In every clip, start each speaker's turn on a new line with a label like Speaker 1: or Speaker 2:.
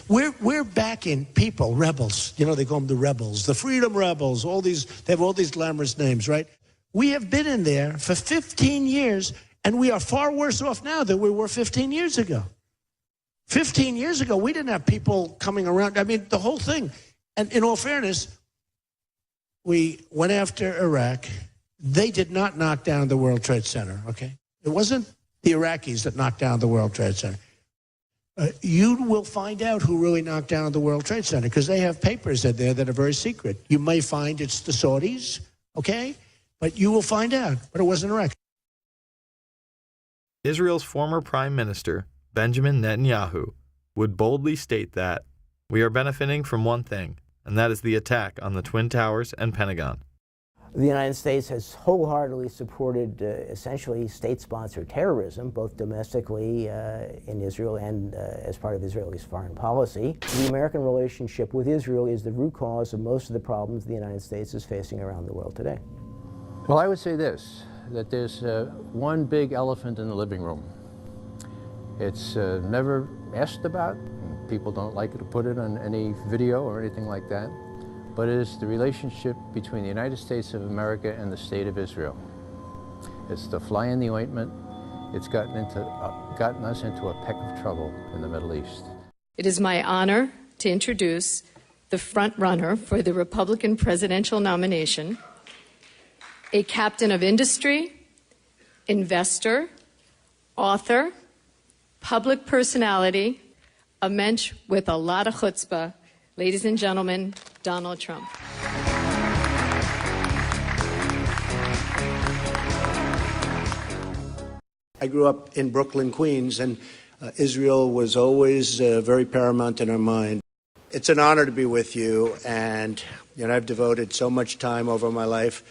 Speaker 1: We're backing people, rebels. You know, they call them the rebels, the freedom rebels, they have all these glamorous names, right? We have been in there for 15 years, and we are far worse off now than we were 15 years ago. 15 years ago, we didn't have people coming around. I mean, the whole thing. And in all fairness, we went after Iraq. They did not knock down the World Trade Center, okay? It wasn't the Iraqis that knocked down the World Trade Center. You will find out who really knocked down the World Trade Center because they have papers in there that are very secret. You may find it's the Saudis, okay? But you will find out. But it wasn't Iraq.
Speaker 2: Israel's former Prime Minister, Benjamin Netanyahu, would boldly state that we are benefiting from one thing, and that is the attack on the Twin Towers and Pentagon.
Speaker 3: The United States has wholeheartedly supported essentially state-sponsored terrorism, both domestically in Israel and as part of Israel's foreign policy. The American relationship with Israel is the root cause of most of the problems the United States is facing around the world today.
Speaker 4: Well, I would say this, that there's one big elephant in the living room. It's never asked about. People don't like to put it on any video or anything like that. But it is the relationship between the United States of America and the State of Israel. It's the fly in the ointment. It's gotten us into a peck of trouble in the Middle East.
Speaker 5: It is my honor to introduce the front runner for the Republican presidential nomination, a captain of industry, investor, author, public personality, a mensch with a lot of chutzpah. Ladies and gentlemen, Donald Trump.
Speaker 1: I grew up in Brooklyn, Queens, and Israel was always very paramount in our mind. It's an honor to be with you, and I've devoted so much time over my life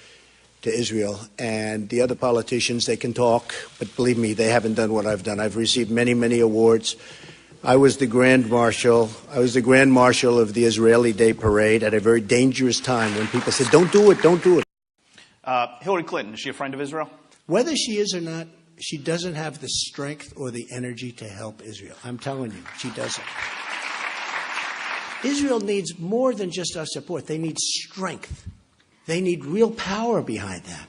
Speaker 1: to Israel. And the other politicians, they can talk, but believe me, they haven't done what I've done. I've received many, many awards. I was the Grand Marshal of the Israeli Day Parade at a very dangerous time when people said, don't do it, don't do it.
Speaker 6: Hillary Clinton, is she a friend of Israel?
Speaker 1: Whether she is or not, she doesn't have the strength or the energy to help Israel. I'm telling you, she doesn't. Israel needs more than just our support. They need strength. They need real power behind that.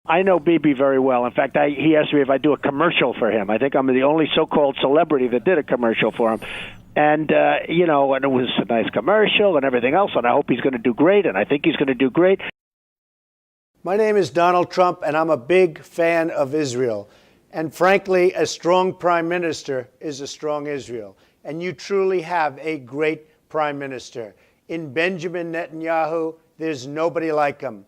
Speaker 7: I know Bibi very well. In fact, he asked me if I do a commercial for him. I think I'm the only so-called celebrity that did a commercial for him. And, and it was a nice commercial and everything else, and I hope he's going to do great, and I think he's going to do great.
Speaker 8: My name is Donald Trump, and I'm a big fan of Israel. And frankly, a strong prime minister is a strong Israel. And you truly have a great prime minister. In Benjamin Netanyahu, there's nobody like him.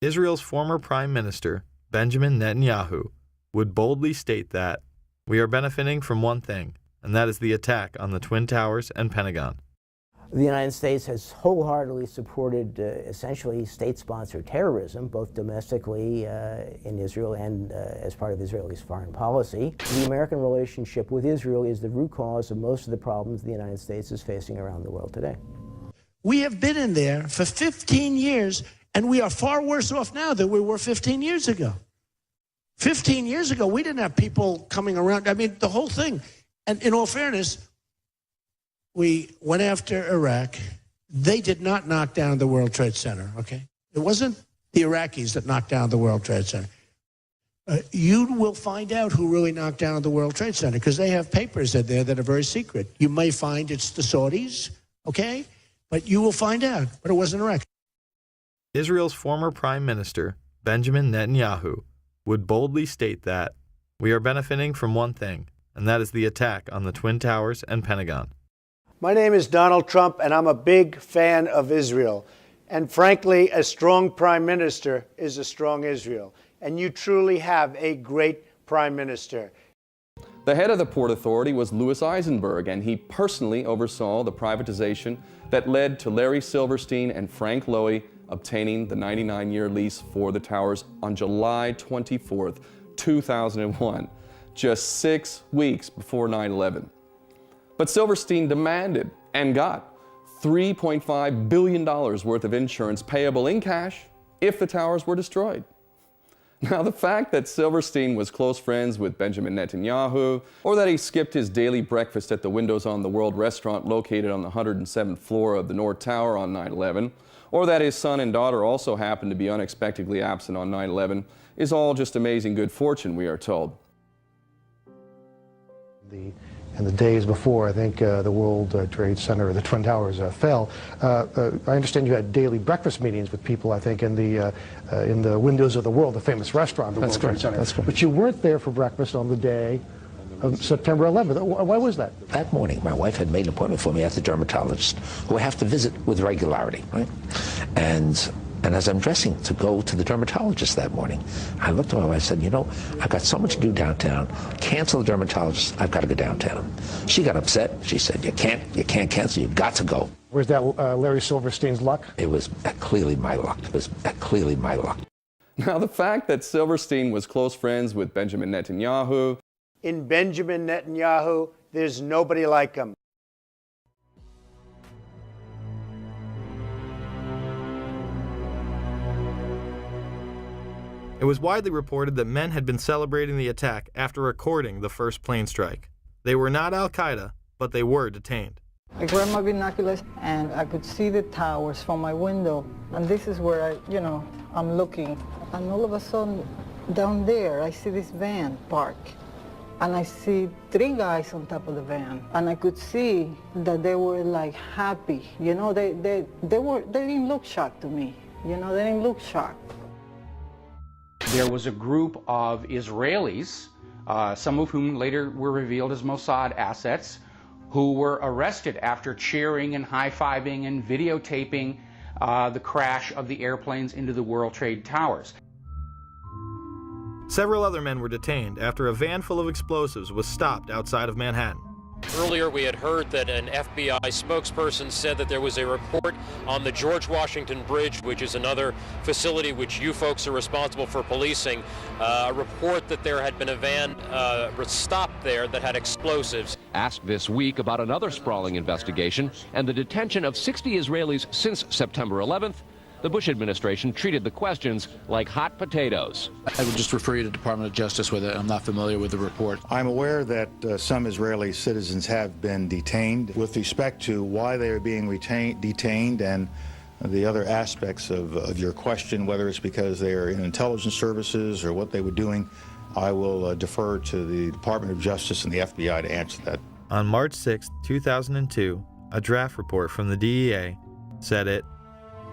Speaker 2: Israel's former Prime Minister, Benjamin Netanyahu, would boldly state that we are benefiting from one thing, and that is the attack on the Twin Towers and Pentagon.
Speaker 3: The United States has wholeheartedly supported essentially state-sponsored terrorism, both domestically in Israel and as part of Israel's foreign policy. The American relationship with Israel is the root cause of most of the problems the United States is facing around the world today.
Speaker 1: We have been in there for 15 years, and we are far worse off now than we were 15 years ago. 15 years ago, we didn't have people coming around. I mean, the whole thing. And in all fairness, we went after Iraq. They did not knock down the World Trade Center, okay? It wasn't the Iraqis that knocked down the World Trade Center. You will find out who really knocked down the World Trade Center because they have papers in there that are very secret. You may find it's the Saudis, okay? But you will find out. But it wasn't Iraq.
Speaker 2: Israel's former Prime Minister, Benjamin Netanyahu, would boldly state that we are benefiting from one thing, and that is the attack on the Twin Towers and Pentagon.
Speaker 8: My name is Donald Trump, and I'm a big fan of Israel. And frankly, a strong prime minister is a strong Israel. And you truly have a great prime minister.
Speaker 9: The head of the Port Authority was Louis Eisenberg, and he personally oversaw the privatization that led to Larry Silverstein and Frank Lowy obtaining the 99-year lease for the towers on July 24th, 2001, just 6 weeks before 9/11. But Silverstein demanded and got $3.5 billion worth of insurance payable in cash if the towers were destroyed. Now, the fact that Silverstein was close friends with Benjamin Netanyahu, or that he skipped his daily breakfast at the Windows on the World restaurant located on the 107th floor of the North Tower on 9/11, or that his son and daughter also happened to be unexpectedly absent on 9/11, is all just amazing good fortune, we are told.
Speaker 10: In the days before, I think, the World Trade Center or the Twin Towers fell, I understand you had daily breakfast meetings with people, I think, in the Windows of the World, the famous restaurant, the World Trade Center.
Speaker 11: That's correct.
Speaker 10: But you weren't there for breakfast on the day of September 11th. Why was that?
Speaker 11: That morning, my wife had made an appointment for me at the dermatologist, who I have to visit with regularity, right? And as I'm dressing to go to the dermatologist that morning, I looked at my wife and said, you know, I've got so much to do downtown. Cancel the dermatologist. I've got to go downtown. She got upset. She said, you can't cancel. You've got to go.
Speaker 10: Was that Larry Silverstein's luck?
Speaker 11: It was clearly my luck. It was clearly my luck.
Speaker 9: Now, the fact that Silverstein was close friends with Benjamin Netanyahu.
Speaker 8: In Benjamin Netanyahu, there's nobody like him.
Speaker 2: It was widely reported that men had been celebrating the attack after recording the first plane strike. They were not Al-Qaeda, but they were detained.
Speaker 12: I grabbed my binoculars and I could see the towers from my window. And this is where I'm looking. And all of a sudden, down there, I see this van park. And I see 3 guys on top of the van. And I could see that they were like happy. You know, they didn't look shocked to me. You know, they didn't look shocked.
Speaker 13: There was a group of Israelis, some of whom later were revealed as Mossad assets, who were arrested after cheering and high-fiving and videotaping the crash of the airplanes into the World Trade Towers.
Speaker 2: Several other men were detained after a van full of explosives was stopped outside of Manhattan.
Speaker 14: Earlier, we had heard that an FBI spokesperson said that there was a report on the George Washington Bridge, which is another facility which you folks are responsible for policing, a report that there had been a van stopped there that had explosives.
Speaker 15: Asked this week about another sprawling investigation and the detention of 60 Israelis since September 11th, the Bush administration treated the questions like hot potatoes.
Speaker 16: I would just refer you to the Department of Justice with it. I'm not familiar with the report.
Speaker 17: I'm aware that some Israeli citizens have been detained. With respect to why they are being detained and the other aspects of your question, whether it's because they are in intelligence services or what they were doing, I will defer to the Department of Justice and the FBI to answer that.
Speaker 2: On March 6, 2002, a draft report from the DEA said it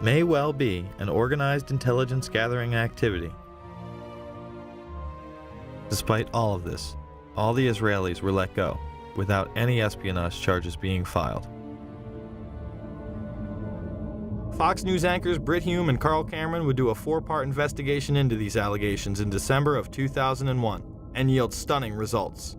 Speaker 2: may well be an organized intelligence gathering activity. Despite all of this, all the Israelis were let go without any espionage charges being filed. Fox News anchors Brit Hume and Carl Cameron would do a 4-part investigation into these allegations in December of 2001 and yield stunning results.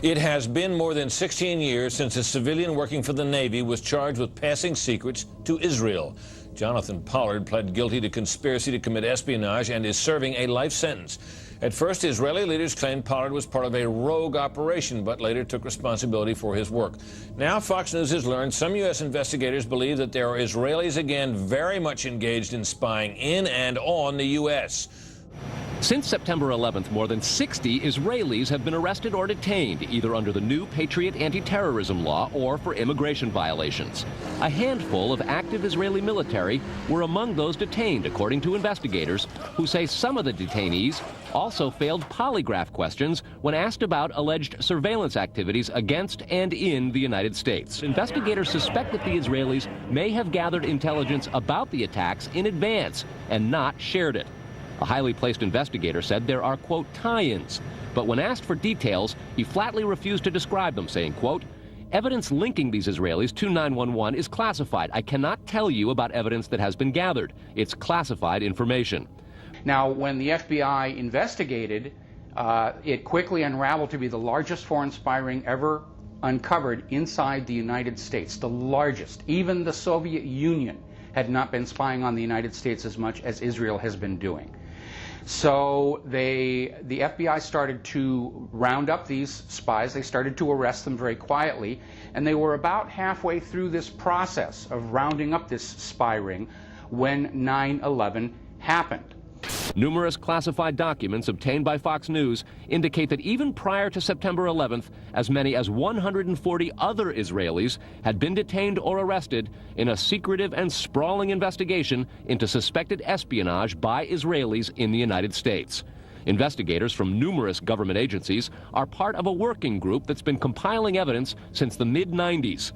Speaker 18: It has been more than 16 years since a civilian working for the Navy was charged with passing secrets to Israel. Jonathan Pollard pled guilty to conspiracy to commit espionage and is serving a life sentence. At first, Israeli leaders claimed Pollard was part of a rogue operation, but later took responsibility for his work. Now, Fox News has learned some U.S. investigators believe that there are Israelis again very much engaged in spying in and on the U.S.
Speaker 15: Since September 11th, more than 60 Israelis have been arrested or detained, either under the new Patriot anti-terrorism law or for immigration violations. A handful of active Israeli military were among those detained, according to investigators, who say some of the detainees also failed polygraph questions when asked about alleged surveillance activities against and in the United States. Investigators suspect that the Israelis may have gathered intelligence about the attacks in advance and not shared it. A highly placed investigator said there are, quote, tie-ins, but when asked for details, he flatly refused to describe them, saying, quote, evidence linking these Israelis to 9/11 is classified. I cannot tell you about evidence that has been gathered. It's classified information.
Speaker 13: Now, when the FBI investigated, it quickly unraveled to be the largest foreign spy ring ever uncovered inside the United States, the largest. Even the Soviet Union had not been spying on the United States as much as Israel has been doing. So the FBI started to round up these spies. They started to arrest them very quietly, and they were about halfway through this process of rounding up this spy ring when 9/11 happened.
Speaker 15: Numerous classified documents obtained by Fox News indicate that even prior to September 11th, as many as 140 other Israelis had been detained or arrested in a secretive and sprawling investigation into suspected espionage by Israelis in the United States. Investigators from numerous government agencies are part of a working group that's been compiling evidence since the mid-90s.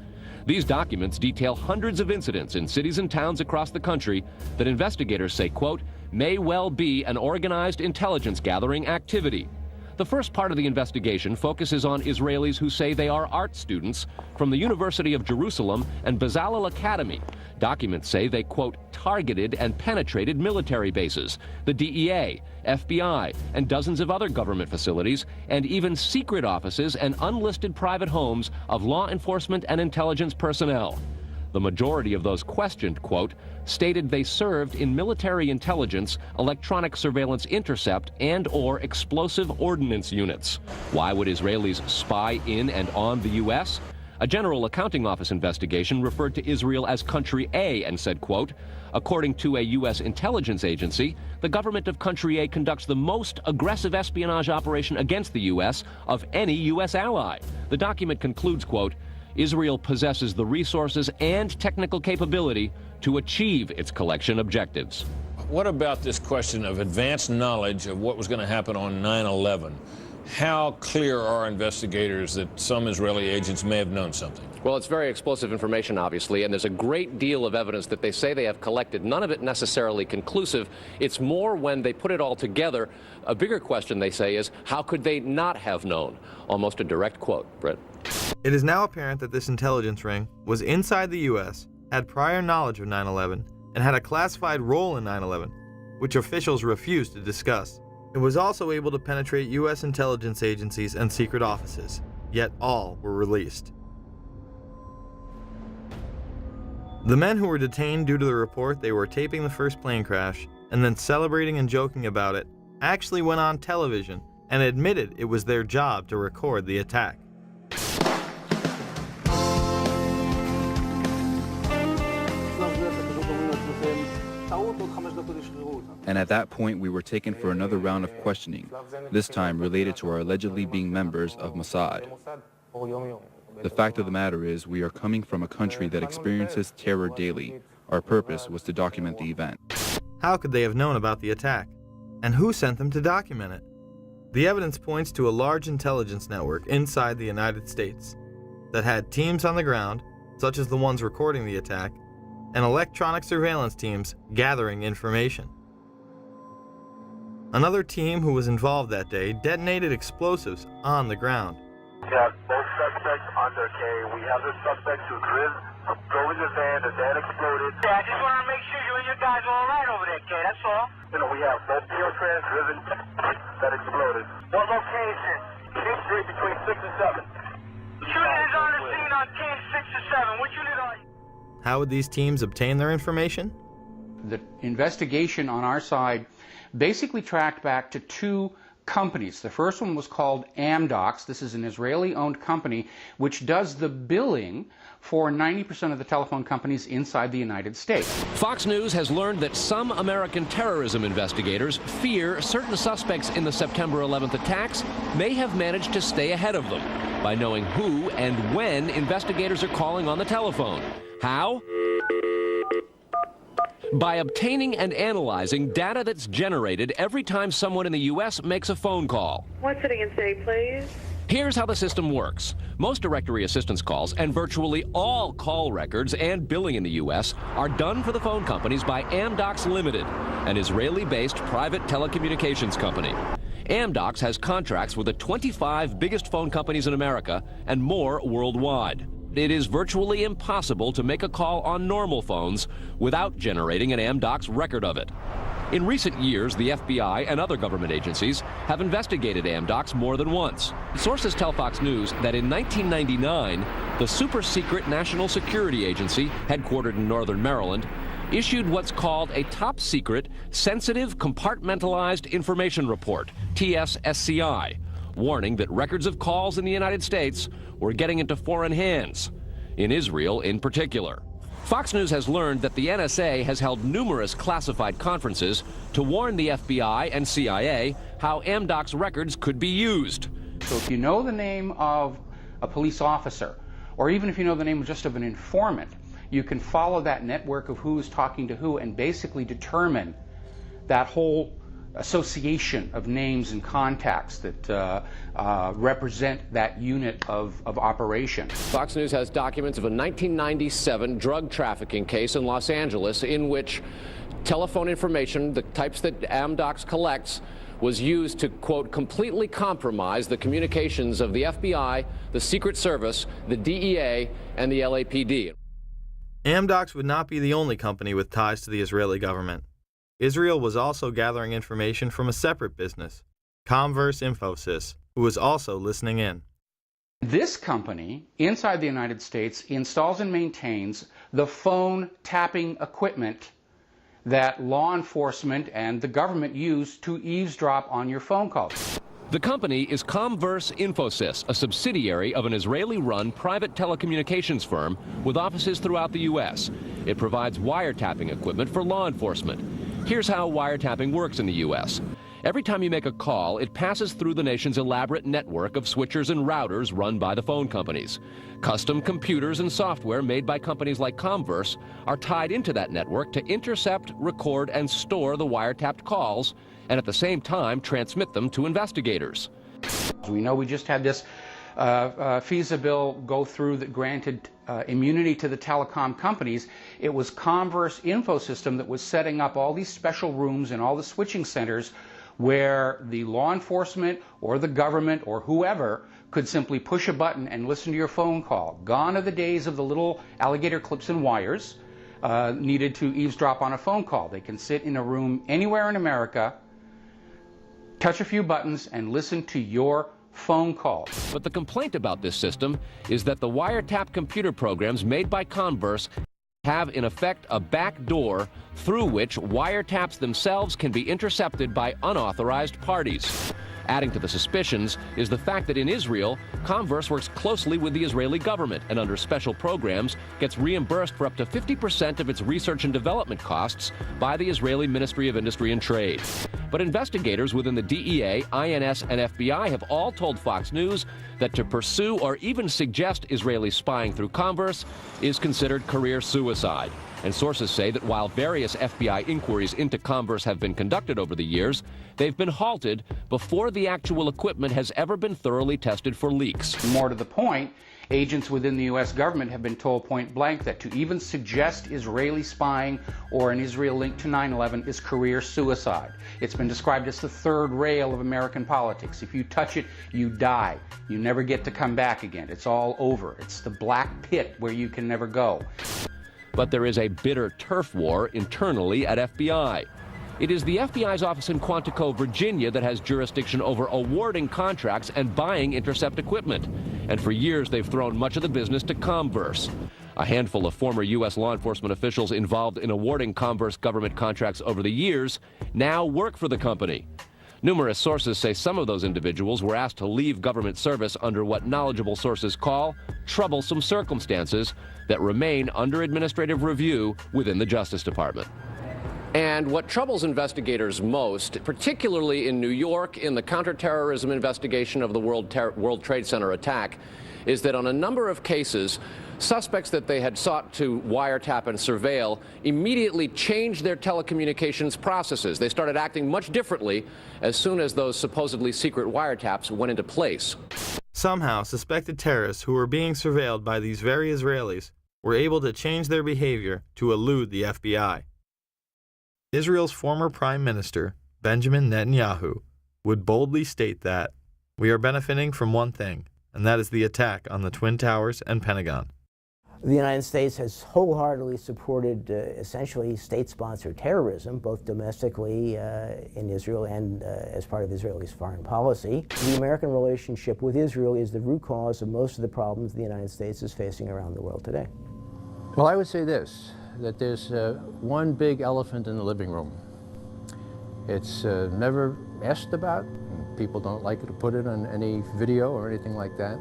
Speaker 15: These documents detail hundreds of incidents in cities and towns across the country that investigators say, quote, may well be an organized intelligence gathering activity. The first part of the investigation focuses on Israelis who say they are art students from the University of Jerusalem and Bezalel Academy. Documents say they, quote, targeted and penetrated military bases, the DEA, FBI, and dozens of other government facilities, and even secret offices and unlisted private homes of law enforcement and intelligence personnel. The majority of those questioned, quote, stated they served in military intelligence, electronic surveillance intercept, and/or explosive ordnance units. Why would Israelis spy in and on the U.S.? A General Accounting Office investigation referred to Israel as Country A and said, quote, according to a U.S. intelligence agency, the government of Country A conducts the most aggressive espionage operation against the U.S. of any U.S. ally. The document concludes, quote, Israel possesses the resources and technical capability to achieve its collection objectives.
Speaker 18: What about this question of advanced knowledge of what was going to happen on 9/11? How clear are investigators that some Israeli agents may have known something?
Speaker 15: Well, it's very explosive information, obviously, and there's a great deal of evidence that they say they have collected, none of it necessarily conclusive. It's more when they put it all together. A bigger question, they say, is how could they not have known? Almost a direct quote, Brett.
Speaker 2: It is now apparent that this intelligence ring was inside the U.S., had prior knowledge of 9/11, and had a classified role in 9/11, which officials refused to discuss. It was also able to penetrate U.S. intelligence agencies and secret offices, yet all were released. The men who were detained due to the report they were taping the first plane crash and then celebrating and joking about it actually went on television and admitted it was their job to record the attack.
Speaker 19: And at that point, we were taken for another round of questioning, this time related to our allegedly being members of Mossad. The fact of the matter is, we are coming from a country that experiences terror daily. Our purpose was to document the event.
Speaker 2: How could they have known about the attack? And who sent them to document it? The evidence points to a large intelligence network inside the United States that had teams on the ground, such as the ones recording the attack, and electronic surveillance teams gathering information. Another team who was involved that day detonated explosives on the ground.
Speaker 20: We have both suspects under K. We have the suspect who drove in the van exploded.
Speaker 21: Yeah, I just want to make sure you and your guys are all right over there, K, that's all.
Speaker 20: You know, we have both Neotrans driven that exploded.
Speaker 21: What location?
Speaker 20: King Street between 6 and 7.
Speaker 21: Shooting is on the scene on King 6 or 7. What unit are you?
Speaker 2: How would these teams obtain their information?
Speaker 13: The investigation on our side basically tracked back to two companies. The first one was called Amdocs. This is an Israeli-owned company which does the billing for 90% of the telephone companies inside the United States.
Speaker 15: Fox News has learned that some American terrorism investigators fear certain suspects in the September 11th attacks may have managed to stay ahead of them by knowing who and when investigators are calling on the telephone. How? By obtaining and analyzing data that's generated every time someone in the U.S. makes a phone call.
Speaker 22: One sitting in city, please.
Speaker 15: Here's how the system works. Most directory assistance calls and virtually all call records and billing in the U.S. are done for the phone companies by Amdocs Limited, an Israeli-based private telecommunications company. Amdocs has contracts with the 25 biggest phone companies in America and more worldwide. It is virtually impossible to make a call on normal phones without generating an Amdocs record of it. In recent years, the FBI and other government agencies have investigated Amdocs more than once. Sources tell Fox News that in 1999, the super-secret National Security Agency, headquartered in northern Maryland, issued what's called a top-secret, sensitive, compartmentalized information report, TSSCI, warning that records of calls in the United States were getting into foreign hands, in Israel in particular. Fox News has learned that the NSA has held numerous classified conferences to warn the FBI and CIA how Amdocs records could be used.
Speaker 13: So if you know the name of a police officer, or even if you know the name just of an informant, you can follow that network of who's talking to who and basically determine that whole association of names and contacts that represent that unit of operation.
Speaker 15: Fox News has documents of a 1997 drug trafficking case in Los Angeles in which telephone information, the types that Amdocs collects, was used to, quote, completely compromise the communications of the FBI, the Secret Service, the DEA, and the LAPD.
Speaker 2: Amdocs would not be the only company with ties to the Israeli government. Israel was also gathering information from a separate business, Comverse Infosys, who was also listening in.
Speaker 13: This company, inside the United States, installs and maintains the phone tapping equipment that law enforcement and the government use to eavesdrop on your phone calls.
Speaker 15: The company is Comverse Infosys, a subsidiary of an Israeli-run private telecommunications firm with offices throughout the U.S. It provides wiretapping equipment for law enforcement. Here's how wiretapping works in the U.S. Every time you make a call, it passes through the nation's elaborate network of switchers and routers run by the phone companies. Custom computers and software made by companies like Comverse are tied into that network to intercept, record, and store the wiretapped calls, and at the same time transmit them to investigators.
Speaker 13: We know we just had this FISA bill go through that granted immunity to the telecom companies. It was Comverse Infosystem that was setting up all these special rooms and all the switching centers where the law enforcement or the government or whoever could simply push a button and listen to your phone call. Gone are the days of the little alligator clips and wires needed to eavesdrop on a phone call. They can sit in a room anywhere in America, touch a few buttons, and listen to your phone calls.
Speaker 15: But the complaint about this system is that the wiretap computer programs made by Comverse have in effect a back door through which wiretaps themselves can be intercepted by unauthorized parties. Adding to the suspicions is the fact that in Israel, Comverse works closely with the Israeli government and under special programs gets reimbursed for up to 50% of its research and development costs by the Israeli Ministry of Industry and Trade. But investigators within the DEA, INS, and FBI have all told Fox News that to pursue or even suggest Israeli spying through Comverse is considered career suicide. And sources say that while various FBI inquiries into Comverse have been conducted over the years, they've been halted before the actual equipment has ever been thoroughly tested for leaks.
Speaker 13: More to the point, agents within the U.S. government have been told point blank that to even suggest Israeli spying or an Israel link to 9/11 is career suicide. It's been described as the third rail of American politics. If you touch it, you die. You never get to come back again. It's all over. It's the black pit where you can never go.
Speaker 15: But there is a bitter turf war internally at FBI. It is the FBI's office in Quantico, Virginia that has jurisdiction over awarding contracts and buying intercept equipment. And for years, they've thrown much of the business to Comverse. A handful of former U.S. law enforcement officials involved in awarding Comverse government contracts over the years now work for the company. Numerous sources say some of those individuals were asked to leave government service under what knowledgeable sources call troublesome circumstances that remain under administrative review within the Justice Department. And what troubles investigators most, particularly in New York in the counterterrorism investigation of the World Trade Center attack, is that on a number of cases, suspects that they had sought to wiretap and surveil immediately changed their telecommunications processes. They started acting much differently as soon as those supposedly secret wiretaps went into place.
Speaker 2: Somehow, suspected terrorists who were being surveilled by these very Israelis were able to change their behavior to elude the FBI. Israel's former Prime Minister, Benjamin Netanyahu, would boldly state that, "We are benefiting from one thing, and that is the attack on the Twin Towers and Pentagon."
Speaker 3: The United States has wholeheartedly supported essentially state-sponsored terrorism, both domestically in Israel and as part of Israel's foreign policy. The American relationship with Israel is the root cause of most of the problems the United States is facing around the world today.
Speaker 4: Well, I would say this, that there's one big elephant in the living room. It's never asked about. People don't like to put it on any video or anything like that.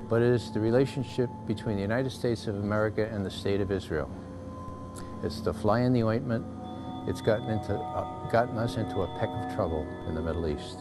Speaker 4: But it is the relationship between the United States of America and the State of Israel. It's the fly in the ointment. It's gotten us into a peck of trouble in the Middle East.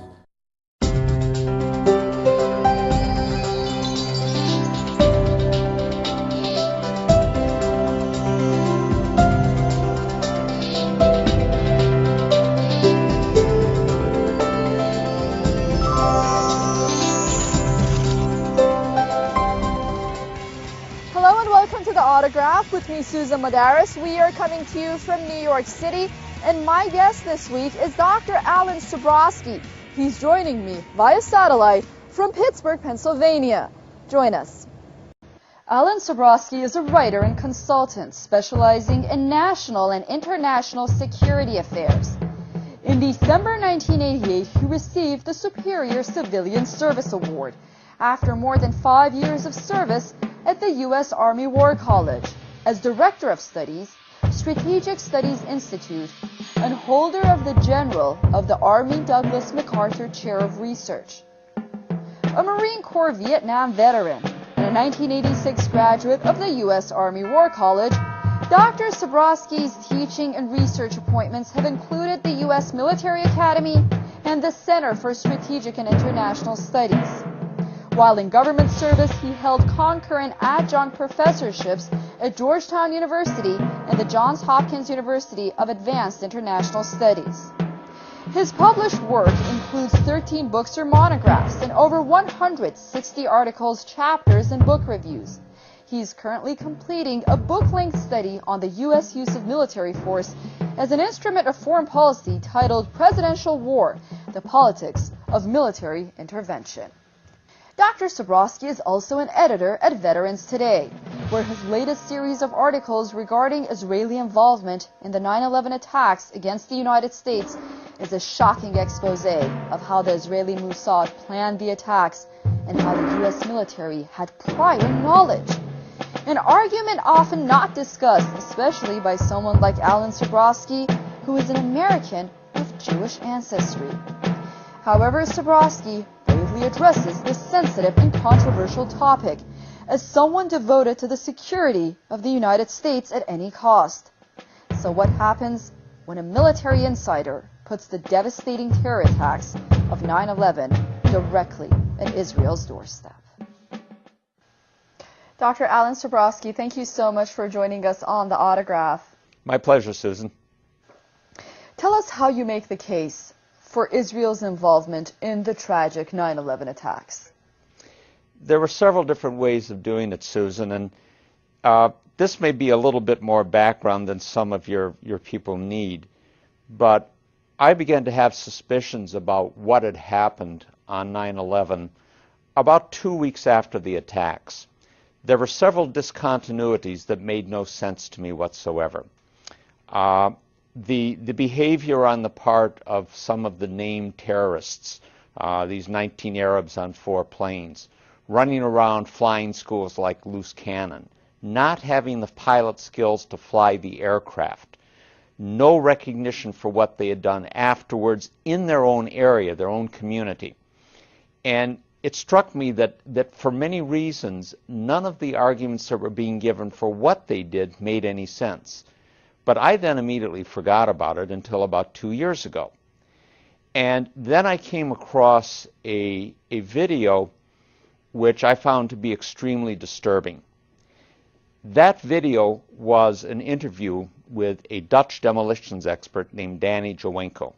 Speaker 5: Hello and welcome to The Autograph with me, Susan Madaris. We are coming to you from New York City, and my guest this week is Dr. Alan Sabrosky. He's joining me via satellite from Pittsburgh, Pennsylvania. Join us. Alan Sabrosky is a writer and consultant specializing in national and international security affairs. In December 1988, he received the Superior Civilian Service Award after more than 5 years of service at the U.S. Army War College as Director of Studies, Strategic Studies Institute, and holder of the General of the Army Douglas MacArthur Chair of Research. A Marine Corps Vietnam veteran and a 1986 graduate of the U.S. Army War College, Dr. Sabrosky's teaching and research appointments have included the U.S. Military Academy and the Center for Strategic and International Studies. While in government service, he held concurrent adjunct professorships at Georgetown University and the Johns Hopkins University of Advanced International Studies. His published work includes 13 books or monographs and over 160 articles, chapters, and book reviews. He's currently completing a book-length study on the U.S. use of military force as an instrument of foreign policy titled Presidential War: The Politics of Military Intervention. Dr. Sabrosky is also an editor at Veterans Today, where his latest series of articles regarding Israeli involvement in the 9/11 attacks against the United States is a shocking expose of how the Israeli Mossad planned the attacks and how the U.S. military had prior knowledge. An argument often not discussed, especially by someone like Alan Sabrosky, who is an American with Jewish ancestry. However, Sabrosky bravely addresses this sensitive and controversial topic as someone devoted to the security of the United States at any cost. So what happens when a military insider puts the devastating terror attacks of 9/11 directly at Israel's doorstep? Dr. Alan Sabrosky, thank you so much for joining us on The Autograph.
Speaker 22: My pleasure, Susan.
Speaker 5: Tell us how you make the case for Israel's involvement in the tragic 9/11 attacks.
Speaker 22: There were several different ways of doing it, Susan, and this may be a little bit more background than some of your people need, but I began to have suspicions about what had happened on 9/11 about 2 weeks after the attacks. There were several discontinuities that made no sense to me whatsoever. The behavior on the part of some of the named terrorists, these 19 Arabs on 4 planes, running around flying schools like loose cannon, not having the pilot skills to fly the aircraft, no recognition for what they had done afterwards in their own area, their own community. And it struck me that for many reasons, none of the arguments that were being given for what they did made any sense. But I then immediately forgot about it until about 2 years ago. And then I came across a video which I found to be extremely disturbing. That video was an interview with a Dutch demolitions expert named Danny Jowenko.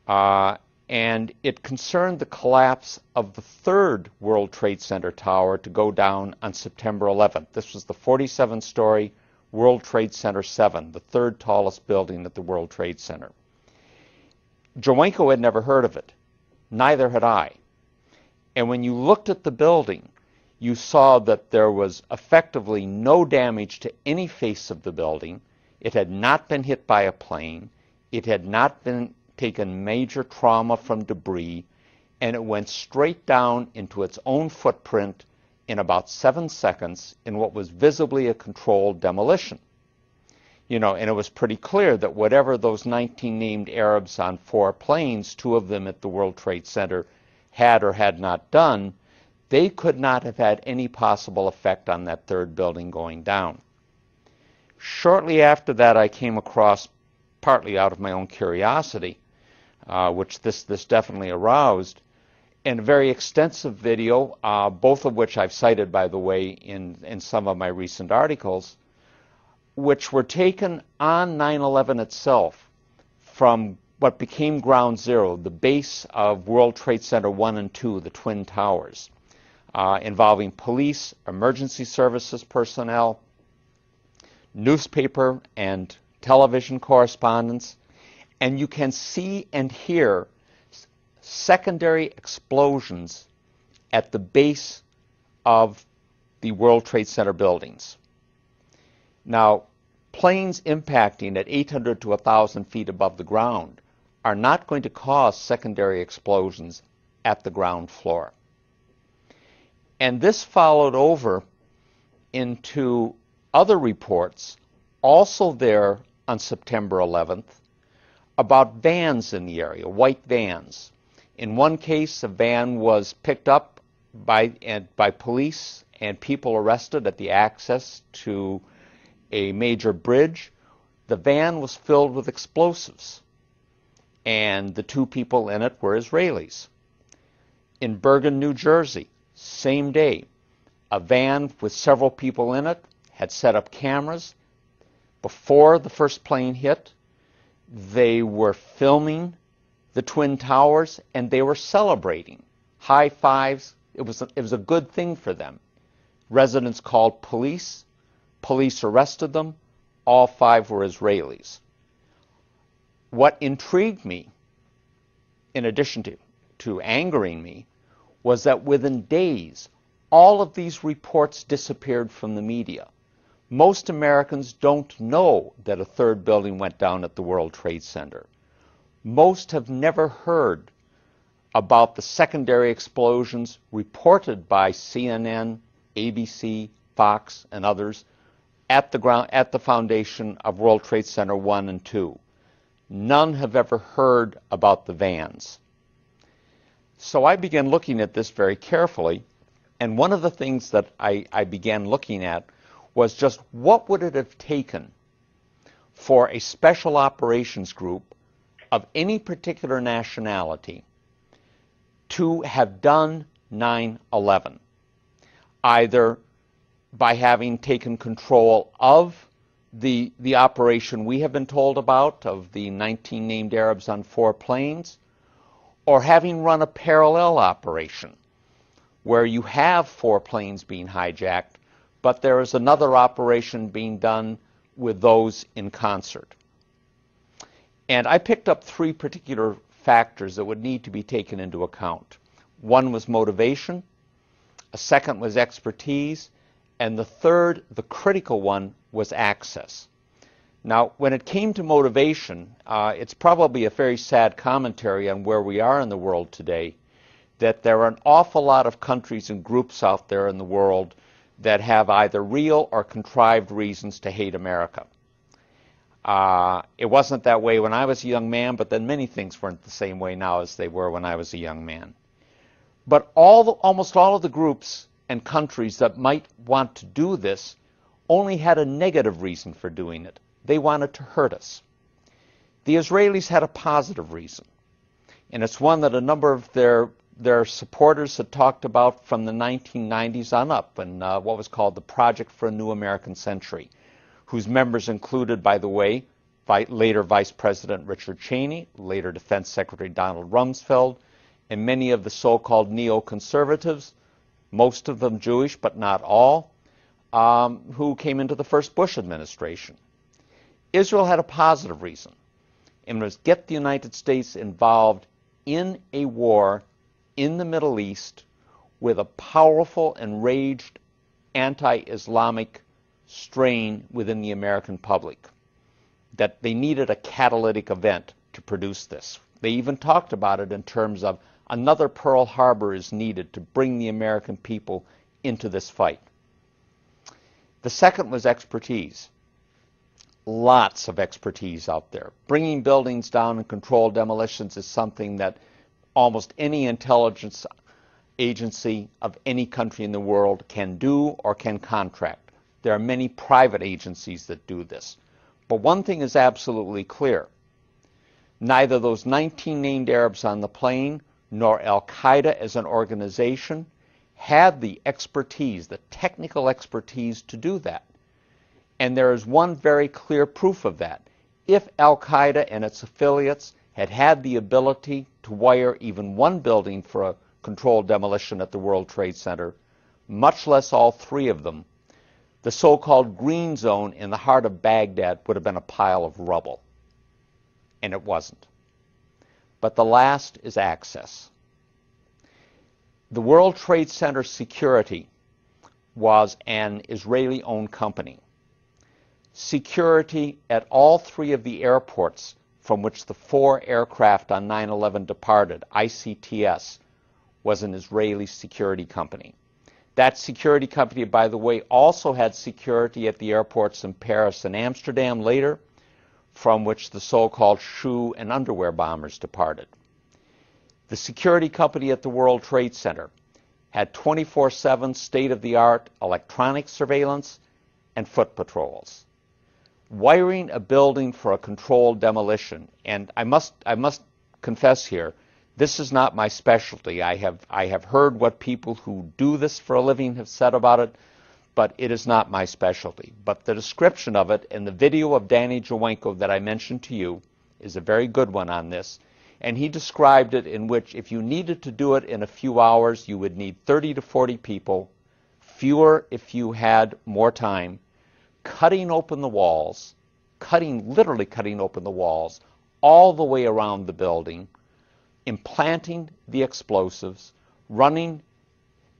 Speaker 22: And it concerned the collapse of the 3rd World Trade Center tower to go down on September 11th. This was the 47-story World Trade Center 7, the 3rd tallest building at the World Trade Center. Jowenko had never heard of it. Neither had I. And when you looked at the building, you saw that there was effectively no damage to any face of the building. It had not been hit by a plane. It had not been taken major trauma from debris, and it went straight down into its own footprint in about 7 seconds in what was visibly a controlled demolition. You know, and it was pretty clear that whatever those 19 named Arabs on 4 planes, 2 of them at the World Trade Center, had or had not done, they could not have had any possible effect on that 3rd building going down. Shortly after that, I came across, partly out of my own curiosity, which this definitely aroused, and a very extensive video, both of which I've cited, by the way, in some of my recent articles, which were taken on 9/11 itself from what became Ground Zero, the base of World Trade Center 1 and 2, the Twin Towers, involving police, emergency services personnel, newspaper and television correspondents, and you can see and hear secondary explosions at the base of the World Trade Center buildings. Now, planes impacting at 800 to 1,000 feet above the ground are not going to cause secondary explosions at the ground floor. And this followed over into other reports, also there on September 11th, about vans in the area, white vans. In one case, a van was picked up by police and people arrested at the access to a major bridge. The van was filled with explosives, and the two people in it were Israelis. In Bergen, New Jersey, same day, a van with several people in it had set up cameras. Before the first plane hit, they were filming the Twin Towers, and they were celebrating. High fives. It was a good thing for them. Residents called police. Police arrested them. All 5 were Israelis. What intrigued me, in addition to angering me, was that within days, all of these reports disappeared from the media. Most Americans don't know that a third building went down at the World Trade Center. Most have never heard about the secondary explosions reported by CNN, ABC, Fox, and others at the foundation of World Trade Center 1 and 2. None have ever heard about the vans. So I began looking at this very carefully, and one of the things that I began looking at was just what would it have taken for a special operations group of any particular nationality to have done 9/11, either by having taken control of the operation we have been told about, of the 19 named Arabs on 4 planes, or having run a parallel operation where you have 4 planes being hijacked, but there is another operation being done with those in concert. And I picked up 3 particular factors that would need to be taken into account. One was motivation, a second was expertise, and the third, the critical one, was access. Now, when it came to motivation, it's probably a very sad commentary on where we are in the world today, that there are an awful lot of countries and groups out there in the world that have either real or contrived reasons to hate America. It wasn't that way when I was a young man, but then many things weren't the same way now as they were when I was a young man. But almost all of the groups and countries that might want to do this only had a negative reason for doing it. They wanted to hurt us. The Israelis had a positive reason, and it's one that a number of their supporters had talked about from the 1990s on up, and what was called the Project for a New American Century, whose members included, by the way, later Vice President Richard Cheney, later Defense Secretary Donald Rumsfeld, and many of the so-called neoconservatives, most of them Jewish but not all, who came into the first Bush administration. Israel had a positive reason, and was get the United States involved in a war in the Middle East with a powerful, enraged, anti-Islamic strain within the American public, that they needed a catalytic event to produce this. They even talked about it in terms of another Pearl Harbor is needed to bring the American people into this fight. The second was expertise. Lots of expertise out there. Bringing buildings down and controlled demolitions is something that almost any intelligence agency of any country in the world can do or can contract. There are many private agencies that do this. But one thing is absolutely clear. Neither those 19 named Arabs on the plane nor Al-Qaeda as an organization had the expertise, the technical expertise to do that. And there is one very clear proof of that. If Al-Qaeda and its affiliates had had the ability to wire even one building for a controlled demolition at the World Trade Center, much less all three of them, the so-called green zone in the heart of Baghdad would have been a pile of rubble. And it wasn't. But the last is access. The World Trade Center security was an Israeli-owned company. Security at all three of the airports from which the 4 aircraft on 9/11 departed, ICTS, was an Israeli security company. That security company, by the way, also had security at the airports in Paris and Amsterdam later, from which the so-called shoe and underwear bombers departed. The security company at the World Trade Center had 24/7 state-of-the-art electronic surveillance and foot patrols. Wiring a building for a controlled demolition, and I must confess here, this is not my specialty. I have heard what people who do this for a living have said about it, but it is not my specialty. But the description of it in the video of Danny Jawenko that I mentioned to you is a very good one on this. And he described it in which if you needed to do it in a few hours, you would need 30 to 40 people, fewer if you had more time, cutting open the walls, literally cutting open the walls, all the way around the building, implanting the explosives, running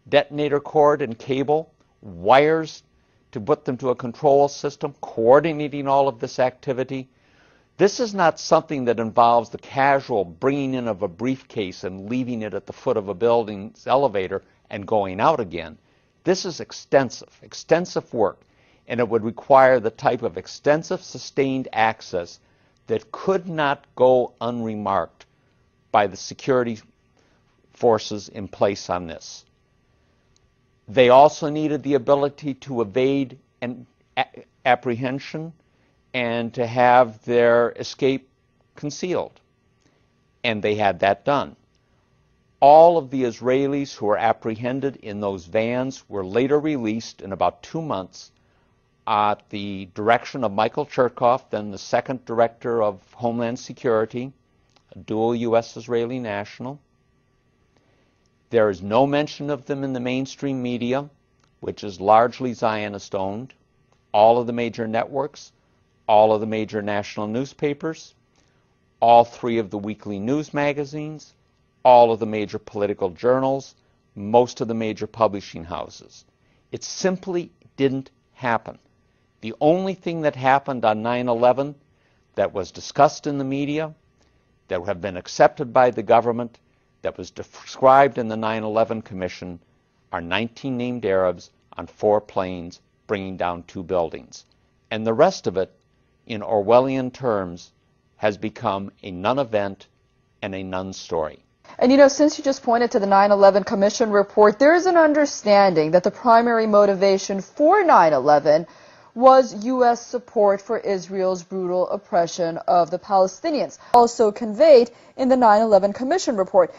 Speaker 22: detonator cord and cable, wires to put them to a control system, coordinating all of this activity. This is not something that involves the casual bringing in of a briefcase and leaving it at the foot of a building's elevator and going out again. This is extensive work, and it would require the type of extensive sustained access that could not go unremarked by the security forces in place on this. They also needed the ability to evade an apprehension and to have their escape concealed. And they had that done. All of the Israelis who were apprehended in those vans were later released in about 2 months at the direction of Michael Chertoff, then the second director of Homeland Security, a dual U.S.-Israeli national. There is no mention of them in the mainstream media, which is largely Zionist-owned. All of the major networks, all of the major national newspapers, all 3 of the weekly news magazines, all of the major political journals, most of the major publishing houses. It simply didn't happen. The only thing that happened on 9/11 that was discussed in the media, that have been accepted by the government, that was described in the 9/11 Commission, are 19 named Arabs on 4 planes bringing down 2 buildings. And the rest of it, in Orwellian terms, has become a non-event and a non-story.
Speaker 5: And you know, since you just pointed to the 9/11 Commission report, there is an understanding that the primary motivation for 9/11 was U.S. support for Israel's brutal oppression of the Palestinians, also conveyed in the 9/11 Commission report.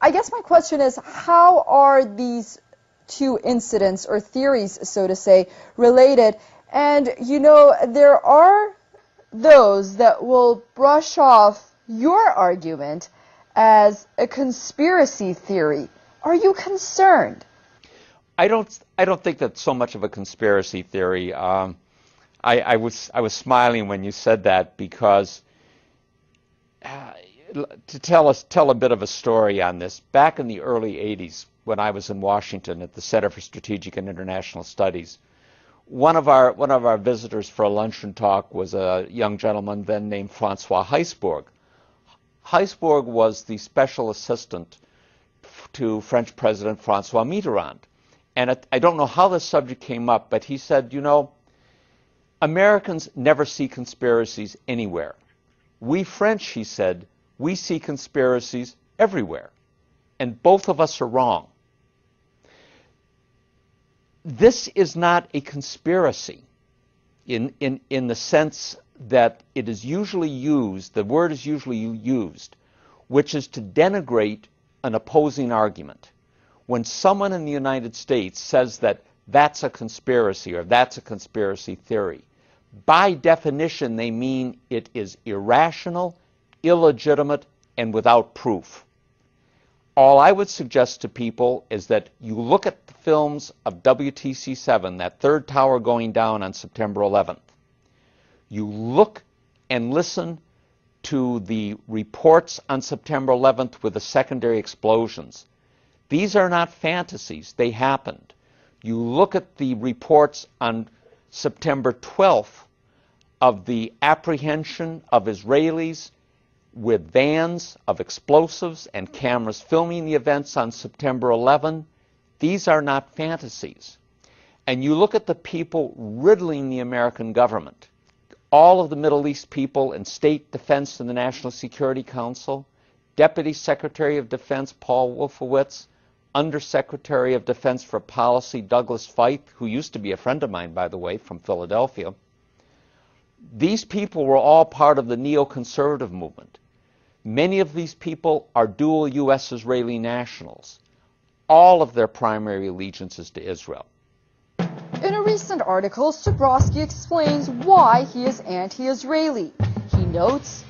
Speaker 5: I guess my question is, how are these 2 incidents or theories, so to say, related? And, you know, there are those that will brush off your argument as a conspiracy theory. Are you concerned?
Speaker 22: I don't think that's so much of a conspiracy theory. I was smiling when you said that because to tell a bit of a story on this. Back in the early 80s, when I was in Washington at the Center for Strategic and International Studies, one of our visitors for a luncheon talk was a young gentleman then named Francois Heisbourg. Heisbourg was the special assistant to French President Francois Mitterrand. And I don't know how this subject came up, but he said, you know, Americans never see conspiracies anywhere. We French, he said, we see conspiracies everywhere. And both of us are wrong. This is not a conspiracy in the sense that it is usually used, the word is usually used, which is to denigrate an opposing argument. When someone in the United States says that that's a conspiracy or that's a conspiracy theory, by definition they mean it is irrational, illegitimate, and without proof. All I would suggest to people is that you look at the films of WTC-7, that third tower going down on September 11th. You look and listen to the reports on September 11th with the secondary explosions. These are not fantasies. They happened. You look at the reports on September 12th of the apprehension of Israelis with vans of explosives and cameras filming the events on September 11. These are not fantasies. And you look at the people riddling the American government, all of the Middle East people in State Defense and the National Security Council, Deputy Secretary of Defense Paul Wolfowitz, Undersecretary of Defense for Policy Douglas Feith, who used to be a friend of mine, by the way, from Philadelphia. These people were all part of the neoconservative movement. Many of these people are dual U.S.-Israeli nationals. All of their primary allegiance is to Israel.
Speaker 5: In a recent article, Zubrowski explains why he is anti-Israeli. He notes,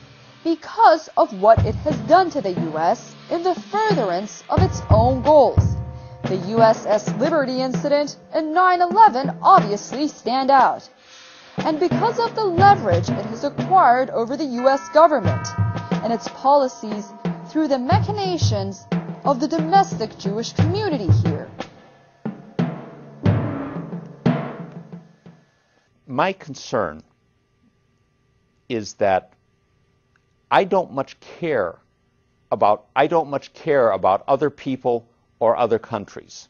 Speaker 5: because of what it has done to the U.S. in the furtherance of its own goals. The USS Liberty incident and 9/11 obviously stand out. And because of the leverage it has acquired over the U.S. government and its policies through the machinations of the domestic Jewish community here.
Speaker 22: My concern is that I don't much care about other people or other countries.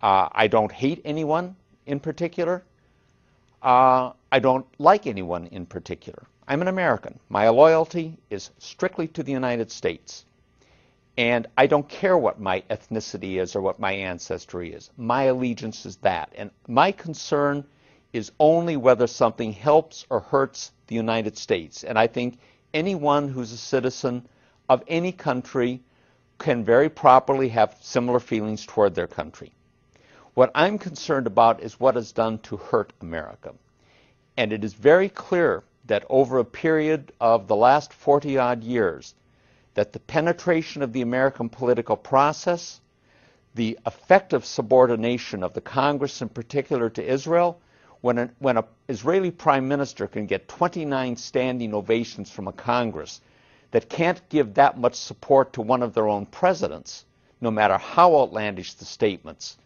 Speaker 22: I don't hate anyone in particular. I don't like anyone in particular. I'm an American. My loyalty is strictly to the United States. And I don't care what my ethnicity is or what my ancestry is. My allegiance is that. And my concern is only whether something helps or hurts the United States. And I think anyone who's a citizen of any country can very properly have similar feelings toward their country. What I'm concerned about is what is done to hurt America. And it is very clear that over a period of the last 40-odd years, that the penetration of the American political process, the effective subordination of the Congress in particular to Israel, when an Israeli prime minister can get 29 standing ovations from a Congress that can't give that much support to one of their own presidents, no matter how outlandish the statements,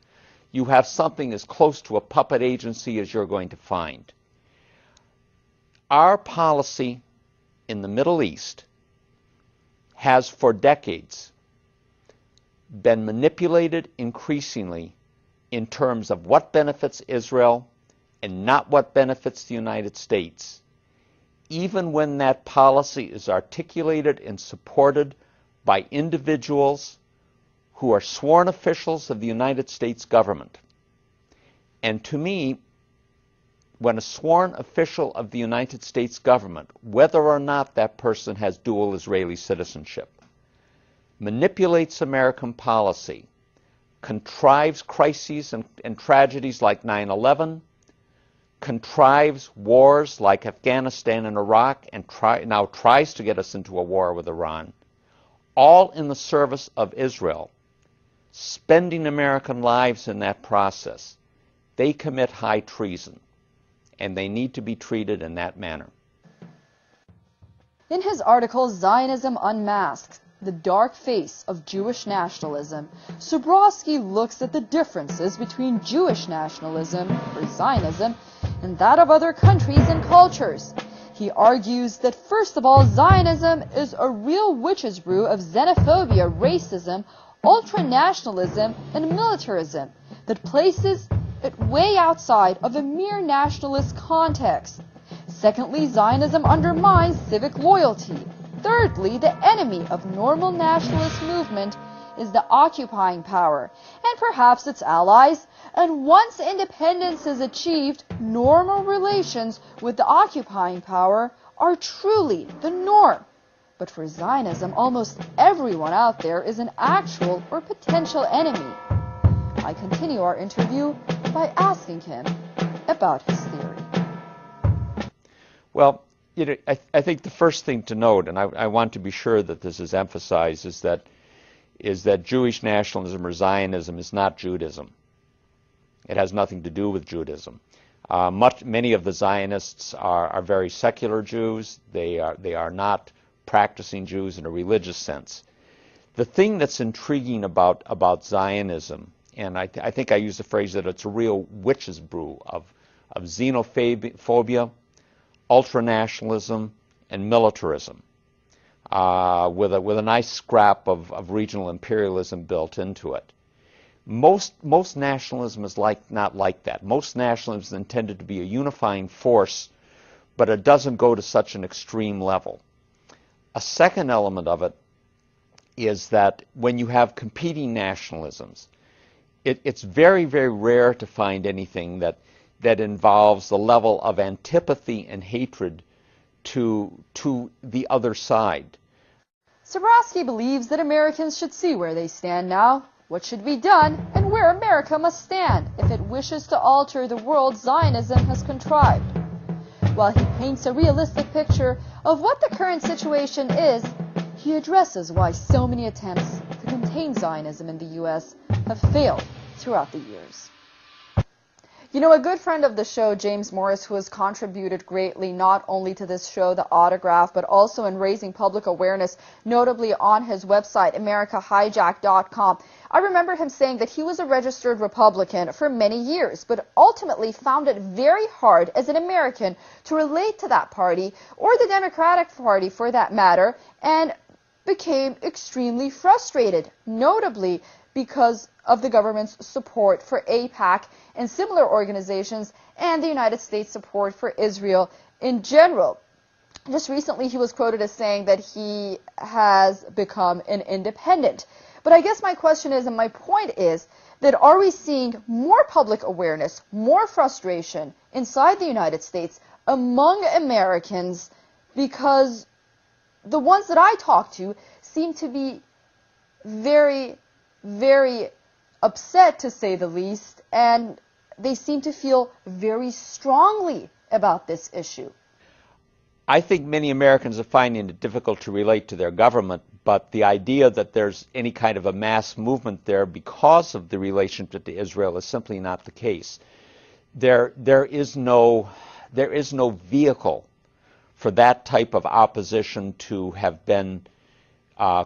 Speaker 22: you have something as close to a puppet agency as you're going to find. Our policy in the Middle East has for decades been manipulated increasingly in terms of what benefits Israel and not what benefits the United States, even when that policy is articulated and supported by individuals who are sworn officials of the United States government. And to me, when a sworn official of the United States government, whether or not that person has dual Israeli citizenship, manipulates American policy, contrives crises and tragedies like 9/11, contrives wars like Afghanistan and Iraq, and now tries to get us into a war with Iran, all in the service of Israel, spending American lives in that process, they commit high treason, and they need to be treated in that manner.
Speaker 5: In his article, Zionism Unmasked, The Dark Face of Jewish Nationalism, Zubrowski looks at the differences between Jewish nationalism, or Zionism, and that of other countries and cultures. He argues that, first of all, Zionism is a real witch's brew of xenophobia, racism, ultranationalism, and militarism that places it way outside of a mere nationalist context. Secondly, Zionism undermines civic loyalty. Thirdly, the enemy of normal nationalist movement is the occupying power, and perhaps its allies. And once independence is achieved, normal relations with the occupying power are truly the norm. But for Zionism, almost everyone out there is an actual or potential enemy. I continue our interview by asking him about his theory.
Speaker 22: Well, I think the first thing to note, and I want to be sure that this is emphasized, is that Jewish nationalism or Zionism is not Judaism. It has nothing to do with Judaism. Many of the Zionists are very secular Jews. They are not practicing Jews in a religious sense. The thing that's intriguing about Zionism, and I think I use the phrase that it's a real witch's brew of xenophobia, ultranationalism, and militarism, with a nice scrap of regional imperialism built into it. Most nationalism is not like that. Most nationalism is intended to be a unifying force, but it doesn't go to such an extreme level. A second element of it is that when you have competing nationalisms, it's very, very rare to find anything that involves the level of antipathy and hatred to the other side.
Speaker 5: Sabrowski believes that Americans should see where they stand now, what should be done, and where America must stand if it wishes to alter the world Zionism has contrived. While he paints a realistic picture of what the current situation is, he addresses why so many attempts to contain Zionism in the U.S. have failed throughout the years. You know, a good friend of the show, James Morris, who has contributed greatly not only to this show, The Autograph, but also in raising public awareness, notably on his website, AmericaHijacked.com. I remember him saying that he was a registered Republican for many years, but ultimately found it very hard as an American to relate to that party, or the Democratic Party for that matter, and became extremely frustrated, notably because of the government's support for AIPAC and similar organizations, and the United States support for Israel in general. Just recently, he was quoted as saying that he has become an independent. But I guess my question is, and my point is, that are we seeing more public awareness, more frustration inside the United States among Americans, because the ones that I talk to seem to be very, very upset, to say the least, and they seem to feel very strongly about this issue.
Speaker 22: I think many Americans are finding it difficult to relate to their government, but the idea that there's any kind of a mass movement there because of the relationship to Israel is simply not the case. There is no vehicle for that type of opposition to have been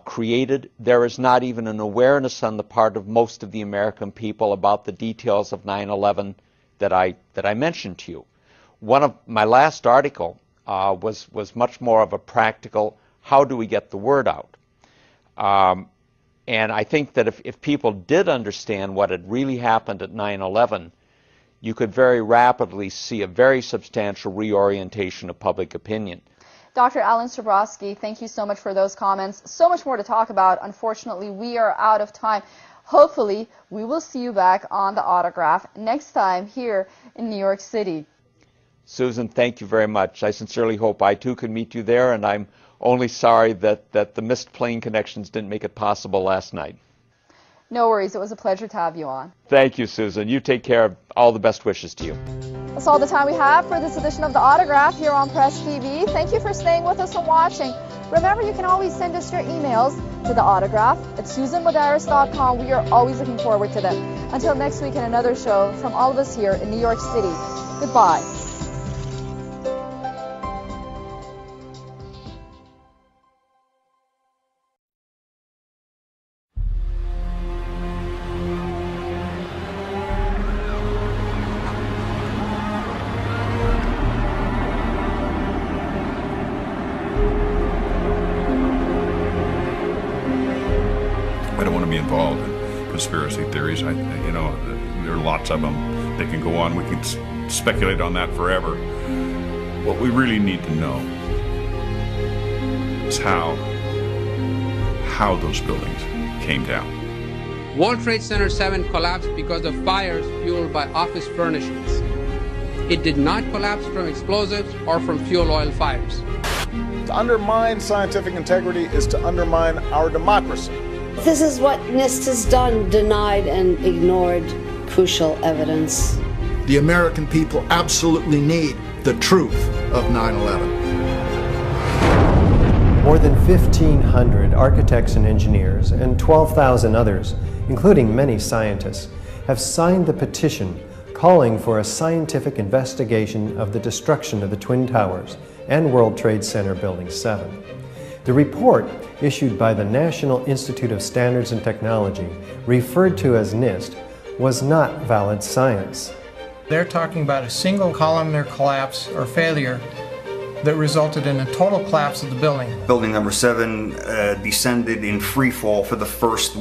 Speaker 22: created. There is not even an awareness on the part of most of the American people about the details of 9/11 that I mentioned to you. One of my last article was much more of a practical, how do we get the word out? And I think that if people did understand what had really happened at 9/11, you could very rapidly see a very substantial reorientation of public opinion.
Speaker 5: Dr. Alan Sabrowski, thank you so much for those comments. So much more to talk about. Unfortunately, we are out of time. Hopefully, we will see you back on The Autograph next time here in New York City.
Speaker 22: Susan, thank you very much. I sincerely hope I too can meet you there, and I'm only sorry that the missed plane connections didn't make it possible last night.
Speaker 5: No worries. It was a pleasure to have you on.
Speaker 22: Thank you, Susan. You take care. All the best wishes to you.
Speaker 5: That's all the time we have for this edition of The Autograph here on Press TV. Thank you for staying with us and watching. Remember, you can always send us your emails to theautograph@susanmadaris.com. We are always looking forward to them. Until next week in another show from all of us here in New York City. Goodbye.
Speaker 6: I don't want to be involved in conspiracy theories. There are lots of them. They can go on. We can speculate on that forever. What we really need to know is how those buildings came down.
Speaker 1: World Trade Center 7 collapsed because of fires fueled by office furnishings. It did not collapse from explosives or from fuel oil fires.
Speaker 7: To undermine scientific integrity is to undermine our democracy.
Speaker 23: This is what NIST has done, denied and ignored crucial evidence.
Speaker 24: The American people absolutely need the truth of 9/11.
Speaker 25: More than 1,500 architects and engineers and 12,000 others, including many scientists, have signed the petition calling for a scientific investigation of the destruction of the Twin Towers and World Trade Center Building 7. The report, issued by the National Institute of Standards and Technology, referred to as NIST, was not valid science.
Speaker 26: They're talking about a single columnar collapse or failure that resulted in a total collapse of the building.
Speaker 27: Building number 7 descended in free fall for the first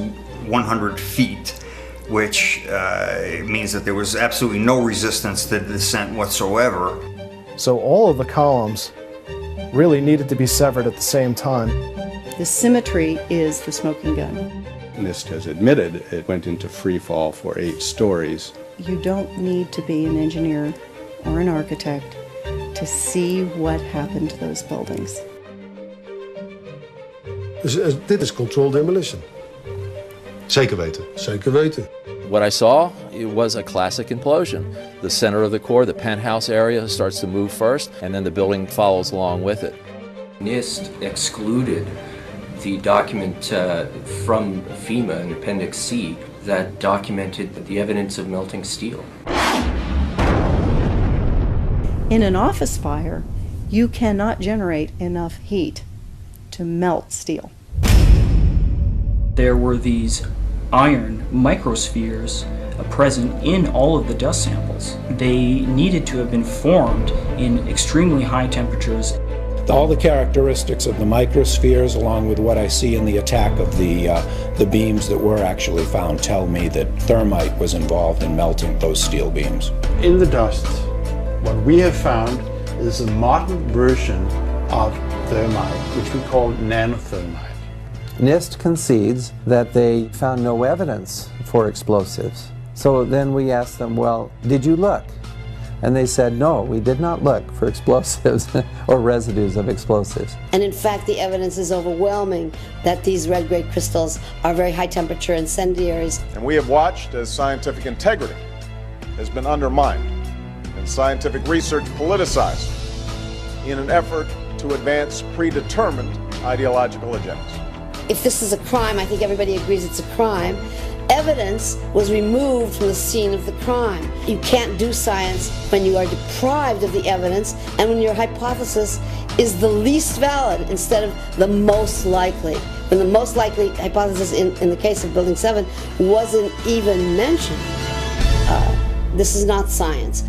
Speaker 27: 100 feet, which means that there was absolutely no resistance to the descent whatsoever.
Speaker 28: So all of the columns really needed to be severed at the same time.
Speaker 29: The symmetry is the smoking gun.
Speaker 30: NIST has admitted it went into free fall for 8 stories.
Speaker 29: You don't need to be an engineer or an architect to see what happened to those buildings.
Speaker 31: Dit is controlled demolition.
Speaker 32: Zeker weten.
Speaker 31: Zeker weten.
Speaker 33: What I saw, it was a classic implosion. The center of the core, the penthouse area, starts to move first, and then the building follows along with it.
Speaker 34: NIST excluded the document from FEMA in Appendix C that documented the evidence of melting steel.
Speaker 29: In an office fire, you cannot generate enough heat to melt steel.
Speaker 35: There were these iron microspheres present in all of the dust samples. They needed to have been formed in extremely high temperatures.
Speaker 36: All the characteristics of the microspheres, along with what I see in the attack of the beams that were actually found, tell me that thermite was involved in melting those steel beams.
Speaker 31: In the dust, what we have found is a modern version of thermite, which we call nanothermite.
Speaker 37: NIST concedes that they found no evidence for explosives. So then we asked them, well, did you look? And they said, no, we did not look for explosives or residues of explosives.
Speaker 23: And in fact, the evidence is overwhelming that these red-grade crystals are very high-temperature incendiaries.
Speaker 7: And we have watched as scientific integrity has been undermined and scientific research politicized in an effort to advance predetermined ideological agendas.
Speaker 23: If this is a crime, I think everybody agrees it's a crime. Evidence was removed from the scene of the crime. You can't do science when you are deprived of the evidence and when your hypothesis is the least valid instead of the most likely. When the most likely hypothesis in the case of Building 7 wasn't even mentioned. This is not science.